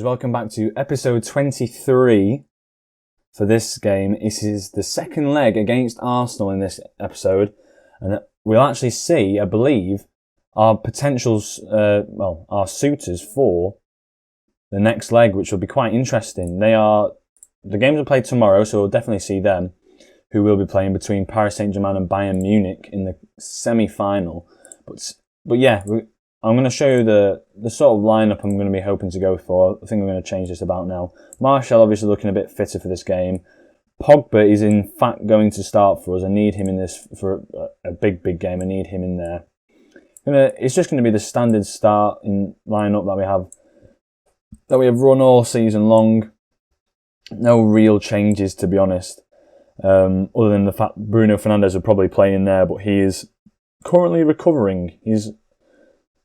welcome back to episode 23 for this game. This is the second leg against Arsenal in this episode, and we'll actually see, I believe, our potentials, our suitors for the next leg, which will be quite interesting. The games are played tomorrow, so we'll definitely see them, who will be playing between Paris Saint-Germain and Bayern Munich in the semi-final. But yeah, I'm going to show you the sort of lineup I'm going to be hoping to go for. I think I'm going to change this about now. Martial obviously looking a bit fitter for this game. Pogba is in fact going to start for us. I need him in this for a big game. I need him in there. It's just going to be the standard start in lineup that we have run all season long. No real changes, to be honest. Other than the fact Bruno Fernandes will probably play in there, but he is currently recovering. He's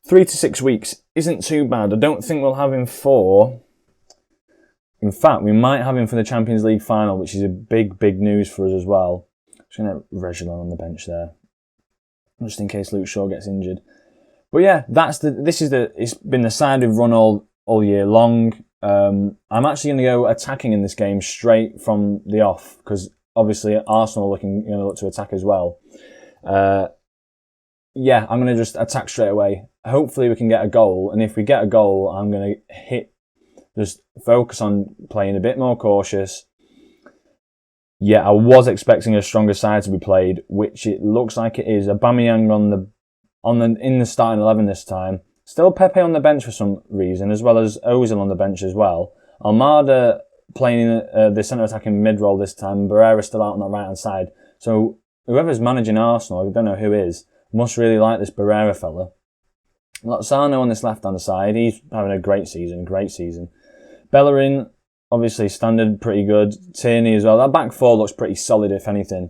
3 to 6 weeks. Isn't too bad. I don't think we'll have him for... In fact, we might have him for the Champions League final, which is a big news for us as well. Just going to have Reguilon on the bench there, just in case Luke Shaw gets injured. But yeah, it's been the side we've run all year long. I'm actually going to go attacking in this game straight from the off, because obviously Arsenal are going to look to attack as well. Yeah, I'm going to just attack straight away. Hopefully we can get a goal, and if we get a goal, I'm going to just focus on playing a bit more cautious. Yeah, I was expecting a stronger side to be played, which it looks like it is. Aubameyang in the starting 11 this time. Still Pepe on the bench for some reason, as well as Ozil on the bench as well. Almada playing the centre attacking mid role this time. Barrera still out on the right hand side. So whoever's managing Arsenal, I don't know who is, must really like this Barrera fella. Lozano on this left hand side, he's having a great season. Bellerin, obviously standard, pretty good. Tierney as well. That back four looks pretty solid, if anything.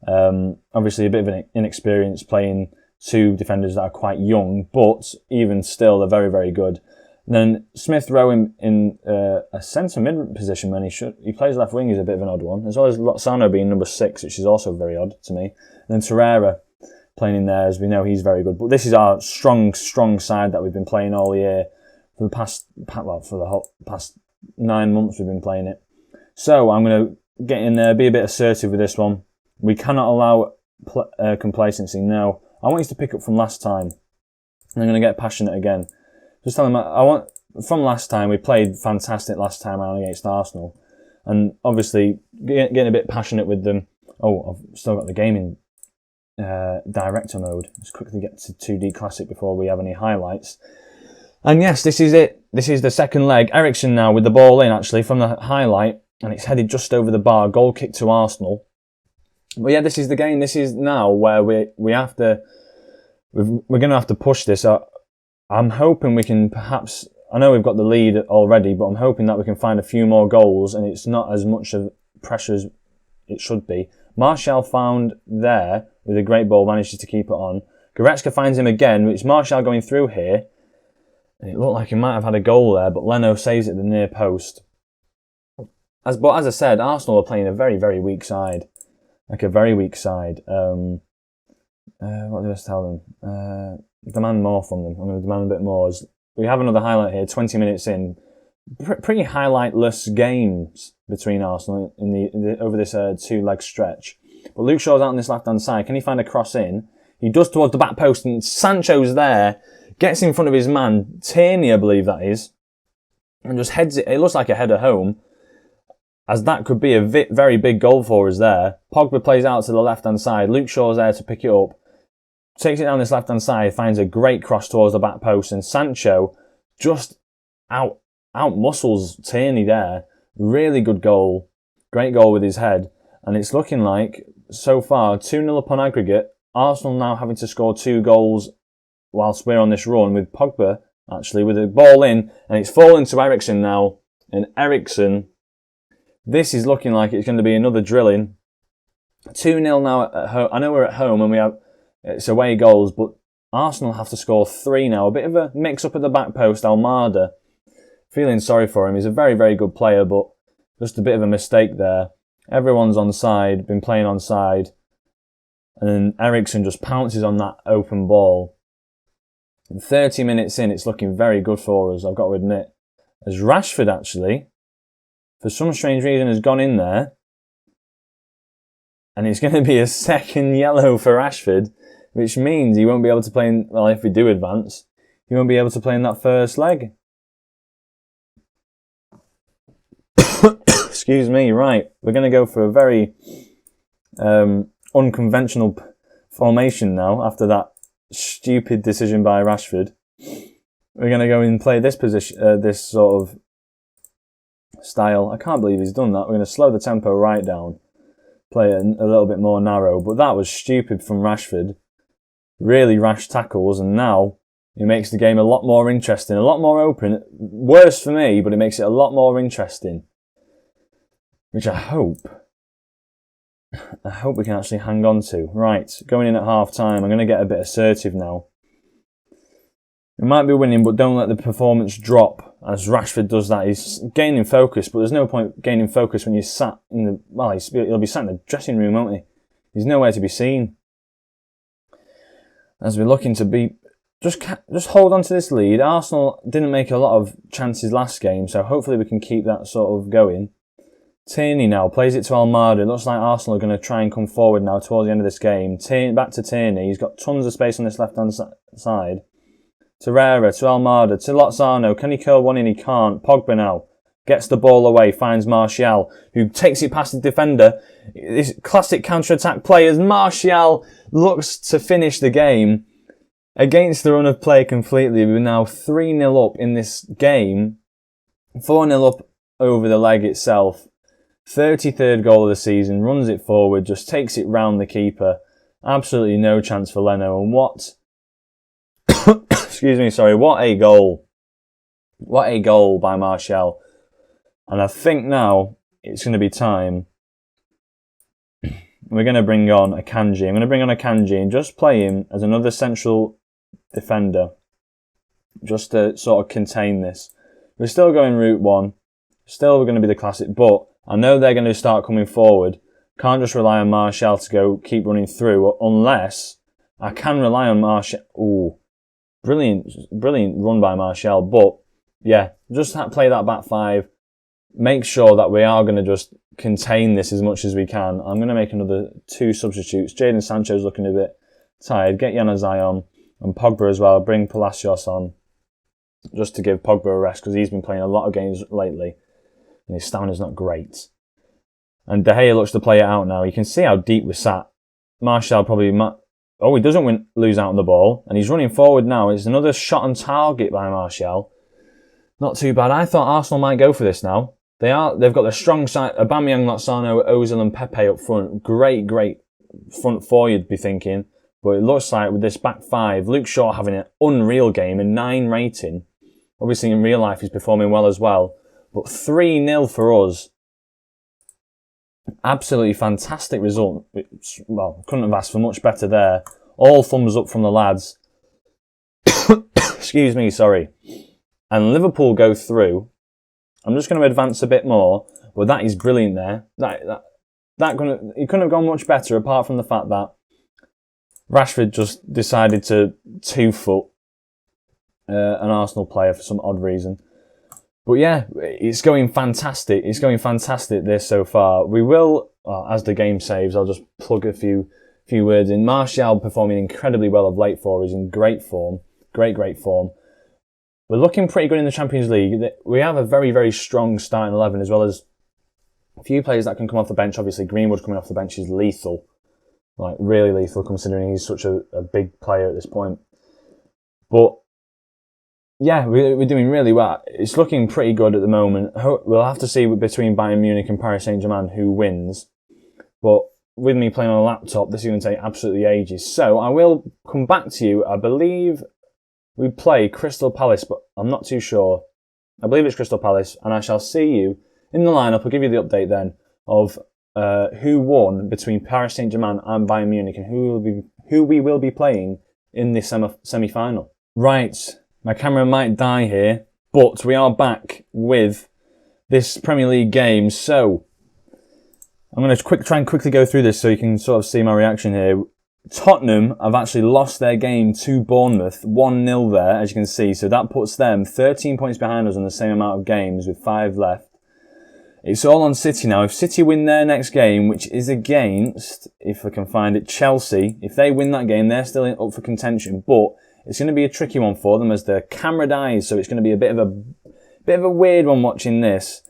Obviously a bit of an inexperience playing two defenders that are quite young, but even still, they're very good. And then Smith Rowe in a centre mid position when he plays left wing is a bit of an odd one, as well as Lozano being number 6, which is also very odd to me. And then Torreira playing in there, as we know he's very good. But this is our strong side that we've been playing all year for the whole past 9 months we've been playing it. So I'm going to get in there, be a bit assertive with this one. We cannot allow complacency. No, I want you to pick up from last time. I'm going to get passionate again. Just tell them from last time, we played fantastic last time out against Arsenal. And obviously, getting a bit passionate with them. Oh, I've still got the game in director mode. Let's quickly get to 2D Classic before we have any highlights. And yes, this is it. This is the second leg. Eriksen now with the ball in, actually, from the highlight. And it's headed just over the bar. Goal kick to Arsenal. But yeah, this is the game. This is now where we're going to have to push this. I'm hoping we can perhaps... I know we've got the lead already, but I'm hoping that we can find a few more goals and it's not as much of pressure as it should be. Martial found there with a great ball, manages to keep it on. Goretzka finds him again. It's Martial going through here. And it looked like he might have had a goal there, but Leno saves it at the near post. As I said, Arsenal are playing a very weak side. Like a very weak side. What do I tell them? Demand more from them. I'm going to demand a bit more. We have another highlight here, 20 minutes in. Pretty highlightless games between Arsenal over this 2-leg stretch. But Luke Shaw's out on this left-hand side. Can he find a cross in? He does towards the back post, and Sancho's there. Gets in front of his man, Tierney, I believe that is, and just heads it. It looks like a header home, as that could be a very big goal for us there. Pogba plays out to the left-hand side. Luke Shaw's there to pick it up. Takes it down this left-hand side, finds a great cross towards the back post, and Sancho just out-muscles Tierney there. Really good goal. Great goal with his head. And it's looking like, so far, 2-0 upon aggregate. Arsenal now having to score 2 goals whilst we're on this run, with Pogba, actually, with the ball in, and it's fallen to Eriksen now. And Eriksen, this is looking like it's going to be another drilling. 2-0 now at home. I know we're at home and it's away goals, but Arsenal have to score 3 now. A bit of a mix-up at the back post. Almada, feeling sorry for him. He's a very good player, but just a bit of a mistake there. Everyone's on side, been playing on side. And then Eriksen just pounces on that open ball. And 30 minutes in, it's looking very good for us, I've got to admit. as Rashford actually, for some strange reason, has gone in there. And it's going to be a second yellow for Rashford, which means he won't be able to play in, well, if we do advance, he won't be able to play in that first leg. Excuse me, right. We're going to go for a very unconventional formation now after that stupid decision by Rashford. We're going to go and play this position, this sort of style. I can't believe he's done that. We're going to slow the tempo right down. Play it a little bit more narrow, but that was stupid from Rashford. Really rash tackles, and now it makes the game a lot more interesting, a lot more open. Worse for me, but it makes it a lot more interesting, which I hope we can actually hang on to. Right, going in at half time, I'm going to get a bit assertive now. We might be winning, but don't let the performance drop as Rashford does that. He's gaining focus, but there's no point gaining focus when you're sat in the... Well, he'll be sat in the dressing room, won't he? He's nowhere to be seen. As we're looking to be... Just hold on to this lead. Arsenal didn't make a lot of chances last game, so hopefully we can keep that sort of going. Tierney now plays it to Almada. It looks like Arsenal are going to try and come forward now towards the end of this game. Back to Tierney. He's got tons of space on this left-hand side. Torreira, to Almada, to Lozano. Can he curl one in? He can't. Pogba now gets the ball away, finds Martial, who takes it past the defender. This classic counter-attack play as Martial looks to finish the game against the run of play completely. We're now 3-0 up in this game, 4-0 up over the leg itself. 33rd goal of the season, runs it forward, just takes it round the keeper. Absolutely no chance for Leno, and what... Excuse me, sorry, what a goal. What a goal by Martial. And I think now it's going to be time. We're going to bring on Akanji. I'm going to bring on Akanji and just play him as another central defender. Just to sort of contain this. We're still going route one. Still going to be the classic, but I know they're going to start coming forward. Can't just rely on Martial to go keep running through unless I can rely on Martial. Ooh. Brilliant run by Martial, but yeah, just play that back five. Make sure that we are going to just contain this as much as we can. I'm going to make another 2 substitutes. Jadon Sancho's looking a bit tired. Get Januzaj on and Pogba as well. Bring Palacios on just to give Pogba a rest because he's been playing a lot of games lately and his stamina's not great. And De Gea looks to play it out now. You can see how deep we're sat. Martial probably... Oh, he doesn't lose out on the ball, and he's running forward now. It's another shot on target by Martial. Not too bad. I thought Arsenal might go for this now. They've got the strong side. Aubameyang, Lozano, Ozil and Pepe up front. Great front four, you'd be thinking. But it looks like with this back five, Luke Shaw having an unreal game, a 9 rating. Obviously in real life he's performing well as well. But 3-0 for us. Absolutely fantastic result. Well, couldn't have asked for much better there. All thumbs up from the lads. Excuse me, sorry. And Liverpool go through. I'm just going to advance a bit more, but that is brilliant there. It couldn't have gone much better apart from the fact that Rashford just decided to 2-foot an Arsenal player for some odd reason. But yeah, it's going fantastic. It's going fantastic this so far. We will, as the game saves, I'll just plug a few words in. Martial performing incredibly well of late for us, in great form. Great form. We're looking pretty good in the Champions League. We have a very, very strong starting 11 as well as a few players that can come off the bench. Obviously, Greenwood coming off the bench is lethal. Like, really lethal considering he's such a big player at this point. But yeah, we're doing really well. It's looking pretty good at the moment. We'll have to see between Bayern Munich and Paris Saint-Germain who wins. But with me playing on a laptop, this is going to take absolutely ages. So I will come back to you. I believe we play Crystal Palace, but I'm not too sure. I believe it's Crystal Palace, and I shall see you in the lineup. I'll give you the update then of who won between Paris Saint-Germain and Bayern Munich and who we will be playing in this semi-final. Right. My camera might die here, but we are back with this Premier League game. So I'm going to try and quickly go through this so you can sort of see my reaction here. Tottenham have actually lost their game to Bournemouth, 1-0 there, as you can see. So that puts them 13 points behind us on the same amount of games with 5 left. It's all on City now. If City win their next game, which is against, if I can find it, Chelsea, if they win that game, they're still up for contention. But it's going to be a tricky one for them as the camera dies. So it's going to be a bit of a weird one watching this.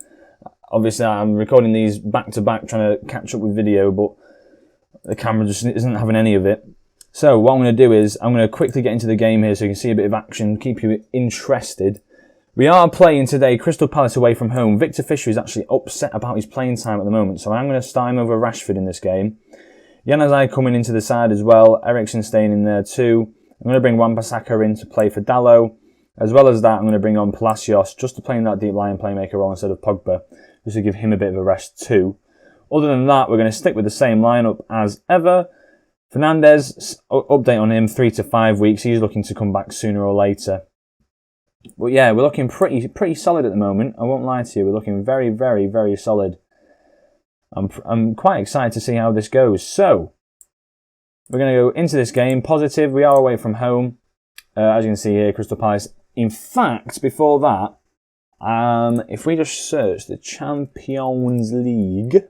Obviously, I'm recording these back to back, trying to catch up with video, but the camera just isn't having any of it. So what I'm going to do is I'm going to quickly get into the game here so you can see a bit of action, keep you interested. We are playing today Crystal Palace away from home. Victor Fisher is actually upset about his playing time at the moment, so I'm going to start him over Rashford in this game. Januzaj coming into the side as well, Eriksen staying in there too. I'm going to bring Wan-Bissaka in to play for Dalot. As well as that, I'm going to bring on Palacios just to play in that deep line playmaker role instead of Pogba, just to give him a bit of a rest too. Other than that, we're going to stick with the same lineup as ever. Fernandes, update on him, 3 to 5 weeks. He's looking to come back sooner or later. But yeah, we're looking pretty solid at the moment. I won't lie to you. We're looking very, very, very solid. I'm quite excited to see how this goes. So, we're going to go into this game positive. We are away from home. As you can see here, Crystal Palace. In fact, before that, if we just search the Champions League,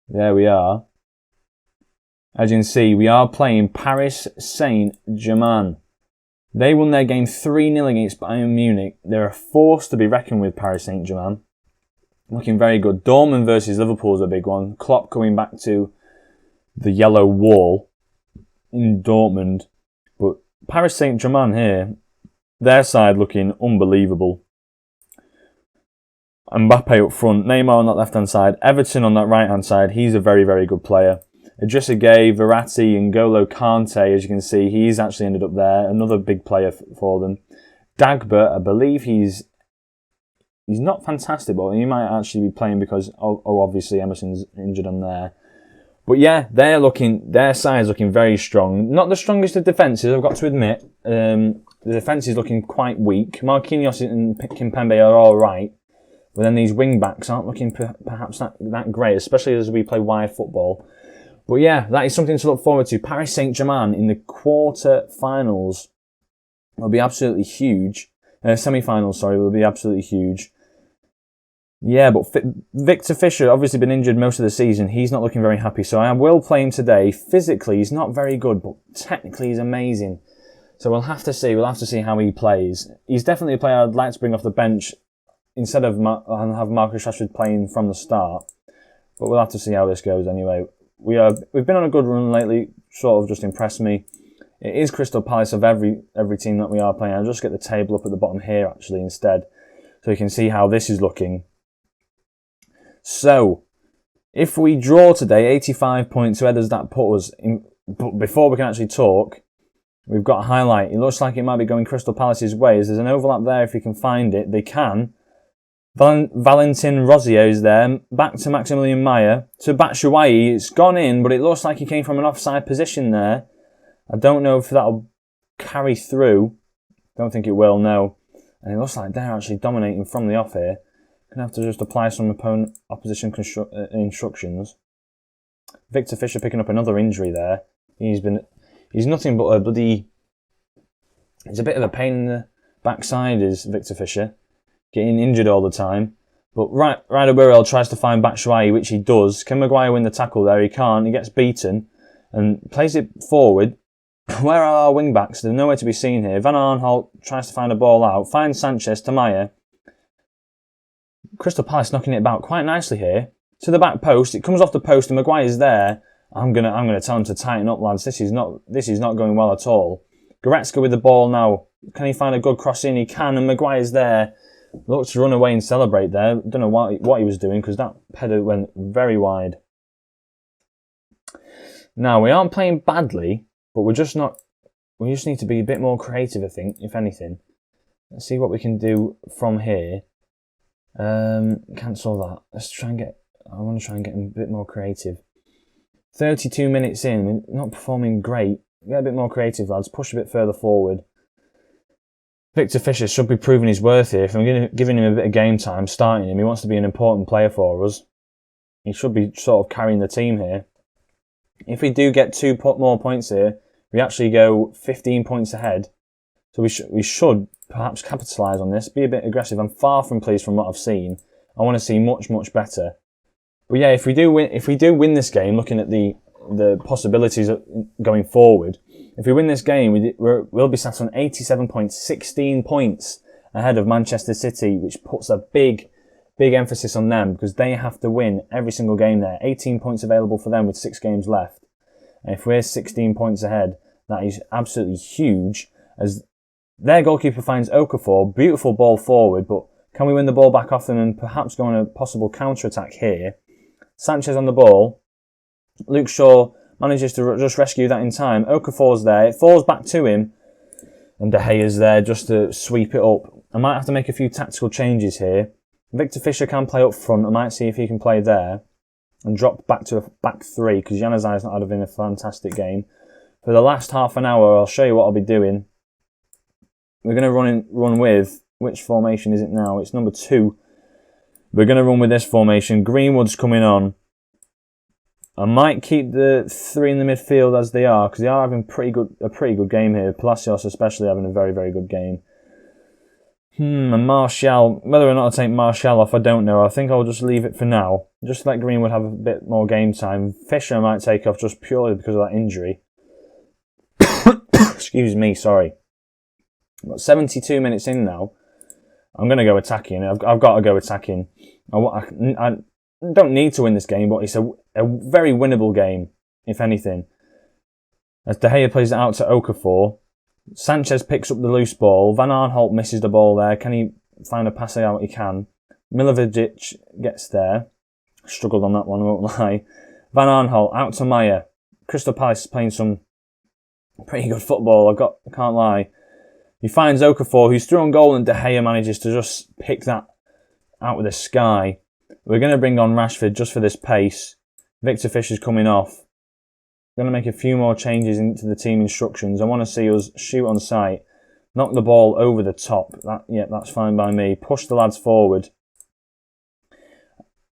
there we are. As you can see, we are playing Paris Saint-Germain. They won their game 3-0 against Bayern Munich. They're a force to be reckoned with, Paris Saint-Germain. Looking very good. Dortmund versus Liverpool is a big one. Klopp going back to the yellow wall in Dortmund. But Paris Saint-Germain here, their side looking unbelievable. Mbappe up front, Neymar on that left-hand side, Everton on that right-hand side. He's a very, very good player. Idrissa Gueye, Verratti and N'Golo Kante, as you can see, he's actually ended up there. Another big player for them. Dagba, I believe he's not fantastic, but he might actually be playing because, obviously Emerson's injured on there. But yeah, their side's looking very strong. Not the strongest of defences, I've got to admit. The defence is looking quite weak. Marquinhos and Kimpembe are alright. But then these wing-backs aren't looking perhaps that great, especially as we play wide football. But yeah, that is something to look forward to. Paris Saint-Germain in the quarter-finals will be absolutely huge. Semi-finals, sorry, will be absolutely huge. Yeah, but Victor Fisher, obviously been injured most of the season. He's not looking very happy, so I will play him today. Physically, he's not very good, but technically he's amazing. So we'll have to see. We'll have to see how he plays. He's definitely a player I'd like to bring off the bench instead of have Marcus Rashford playing from the start. But we'll have to see how this goes anyway. We've been on a good run lately, sort of just impressed me. It is Crystal Palace of every team that we are playing. I'll just get the table up at the bottom here actually instead, so you can see how this is looking. So, if we draw today, 85 points, where does that put us? But before we can actually talk, we've got a highlight. It looks like it might be going Crystal Palace's way. There's an overlap there if you can find it. They can. Valentin Rozier is there. Back to Maximilian Meyer. To Batshuayi. It's gone in, but it looks like he came from an offside position there. I don't know if that'll carry through. Don't think it will, no. And it looks like they're actually dominating from the off here. Gonna have to just apply some opposition instructions. Victor Fisher picking up another injury there. He's nothing but a bloody... He's a bit of a pain in the backside, is Victor Fisher. Getting injured all the time. But Ryder Burrell tries to find Batshuayi, which he does. Can Maguire win the tackle there? He can't. He gets beaten and plays it forward. Where are our wing-backs? They're nowhere to be seen here. Van Aanholt tries to find a ball out. Finds Sanchez to Meyer. Crystal Palace knocking it about quite nicely here. To the back post. It comes off the post and Maguire's there. I'm gonna tell him to tighten up, lads. This is not going well at all. Goretzka with the ball now. Can he find a good cross in? He can, and Maguire's there. Looks to run away and celebrate there. Don't know what he was doing because that header went very wide. Now, we aren't playing badly, but we just need to be a bit more creative, I think, if anything. Let's see what we can do from here. Cancel that. I want to try and get a bit more creative. 32 minutes in, we're not performing great. Get a bit more creative, lads. Push a bit further forward. Victor Fisher should be proving his worth here. If I'm giving him a bit of game time, starting him, he wants to be an important player for us. He should be sort of carrying the team here. If we do get 2 more points here, we actually go 15 points ahead. So we should perhaps capitalise on this, be a bit aggressive. I'm far from pleased from what I've seen. I want to see much, much better. But yeah, if we do win this game, looking at the possibilities going forward, if we win this game, we'll be sat on 87 points, 16 points ahead of Manchester City, which puts a big emphasis on them because they have to win every single game there. 18 points available for them with 6 games left. And if we're 16 points ahead, that is absolutely huge, as their goalkeeper finds Okafor, beautiful ball forward, but can we win the ball back off them and perhaps go on a possible counter-attack here? Sanchez on the ball. Luke Shaw manages to just rescue that in time. Okafor's there. It falls back to him. And De Gea's there just to sweep it up. I might have to make a few tactical changes here. Victor Fisher can play up front. I might see if he can play there. And drop back to a back 3 because Januzaj's not having a fantastic game. For the last half an hour, I'll show you what I'll be doing. We're going to run with, which formation is it now? It's number 2. We're going to run with this formation. Greenwood's coming on. I might keep the 3 in the midfield as they are because they are having a pretty good game here. Palacios especially having a very, very good game. And Martial, whether or not I take Martial off, I don't know. I think I'll just leave it for now. Just let Greenwood have a bit more game time. Fisher might take off just purely because of that injury. Excuse me, sorry. Got 72 minutes in now. I'm going to go attacking. I've got to go attacking. I don't need to win this game, but it's a very winnable game, if anything. As De Gea plays it out to Okafor. Sanchez picks up the loose ball. Van Aanholt misses the ball there. Can he find a pass out? He can. Milivojevic gets there. Struggled on that one, I won't lie. Van Aanholt out to Maya. Crystal Palace is playing some pretty good football, I can't lie. He finds Okafor, who's through on goal, and De Gea manages to just pick that out of the sky. We're going to bring on Rashford just for this pace. Victor Fisher's coming off. Going to make a few more changes into the team instructions. I want to see us shoot on sight. Knock the ball over the top. That's fine by me. Push the lads forward.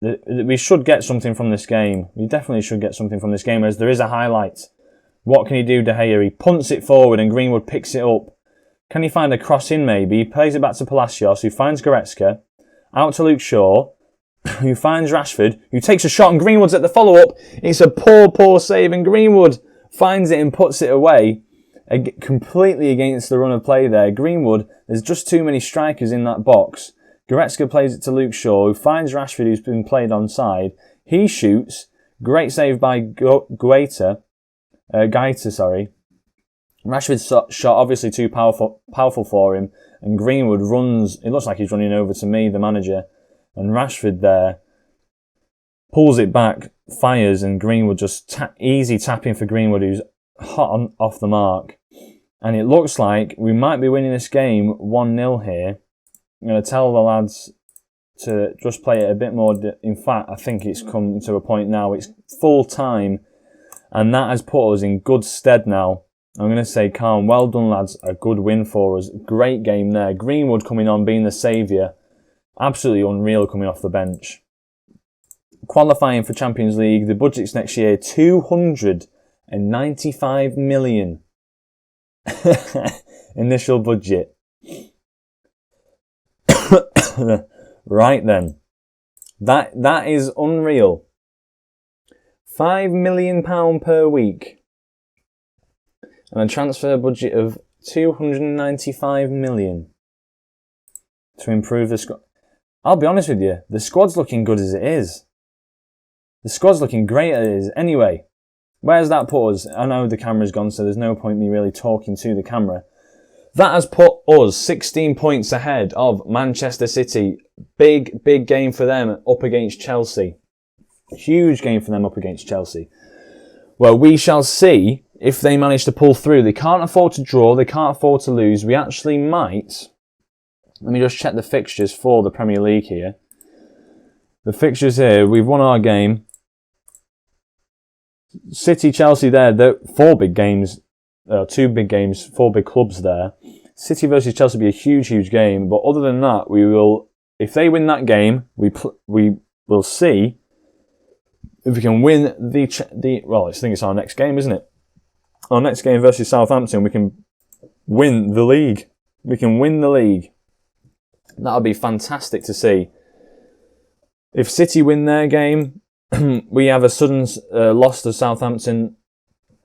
We should get something from this game. We definitely should get something from this game, as there is a highlight. What can he do, De Gea? He punts it forward and Greenwood picks it up. Can he find a cross in maybe? He plays it back to Palacios, who finds Goretzka. Out to Luke Shaw, who finds Rashford, who takes a shot, and Greenwood's at the follow-up. It's a poor save, and Greenwood finds it and puts it away. Completely against the run of play there. Greenwood, there's just too many strikers in that box. Goretzka plays it to Luke Shaw, who finds Rashford, who's been played onside. He shoots. Great save by Gaeta, sorry. Rashford's shot obviously too powerful for him, and Greenwood runs. It looks like he's running over to me, the manager, and Rashford there pulls it back, fires, and Greenwood just easy tapping for Greenwood, who's hot off the mark. And it looks like we might be winning this game 1-0 here. I'm going to tell the lads to just play it a bit more. In fact, I think it's come to a point now. It's full time, and that has put us in good stead now. I'm going to say calm. Well done, lads. A good win for us. Great game there. Greenwood coming on, being the saviour. Absolutely unreal coming off the bench. Qualifying for Champions League. The budget's next year, 295 million. Initial budget. Right then. That is unreal. £5 million per week. And a transfer budget of 295 million to improve the squad. I'll be honest with you, the squad's looking good as it is. The squad's looking great as it is. Anyway, where's that put us? I know the camera's gone, so there's no point me really talking to the camera. That has put us 16 points ahead of Manchester City. Big game for them up against Chelsea. Huge game for them up against Chelsea. Well, we shall see if they manage to pull through. They can't afford to draw. They can't afford to lose. We actually might. Let me just check the fixtures for the Premier League here. The fixtures here, we've won our game. City, Chelsea there, 4 big games. 2 big games, 4 big clubs there. City versus Chelsea will be a huge game. But other than that, we will. If they win that game, we will see if we can win well, I think it's our next game, isn't it? Our next game versus Southampton, we can win the league. We can win the league. That would be fantastic to see. If City win their game, we have a sudden loss to Southampton.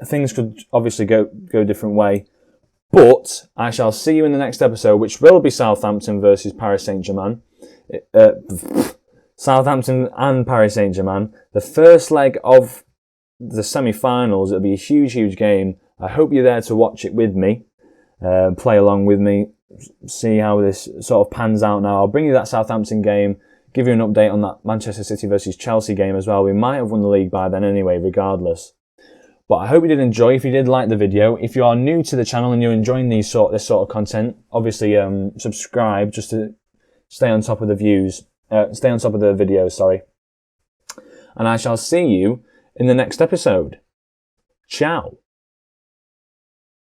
Things could obviously go a different way. But I shall see you in the next episode, which will be Southampton versus Paris Saint-Germain. Southampton and Paris Saint-Germain. The first leg of the semi-finals. It'll be a huge, huge game. I hope you're there to watch it with me. Play along with me. See how this sort of pans out now. I'll bring you that Southampton game. Give you an update on that Manchester City versus Chelsea game as well. We might have won the league by then anyway, regardless. But I hope you did enjoy. If you did like the video, if you are new to the channel and you're enjoying this sort of content, obviously subscribe just to stay on top of the views. Stay on top of the videos, sorry. And I shall see you in the next episode. Ciao.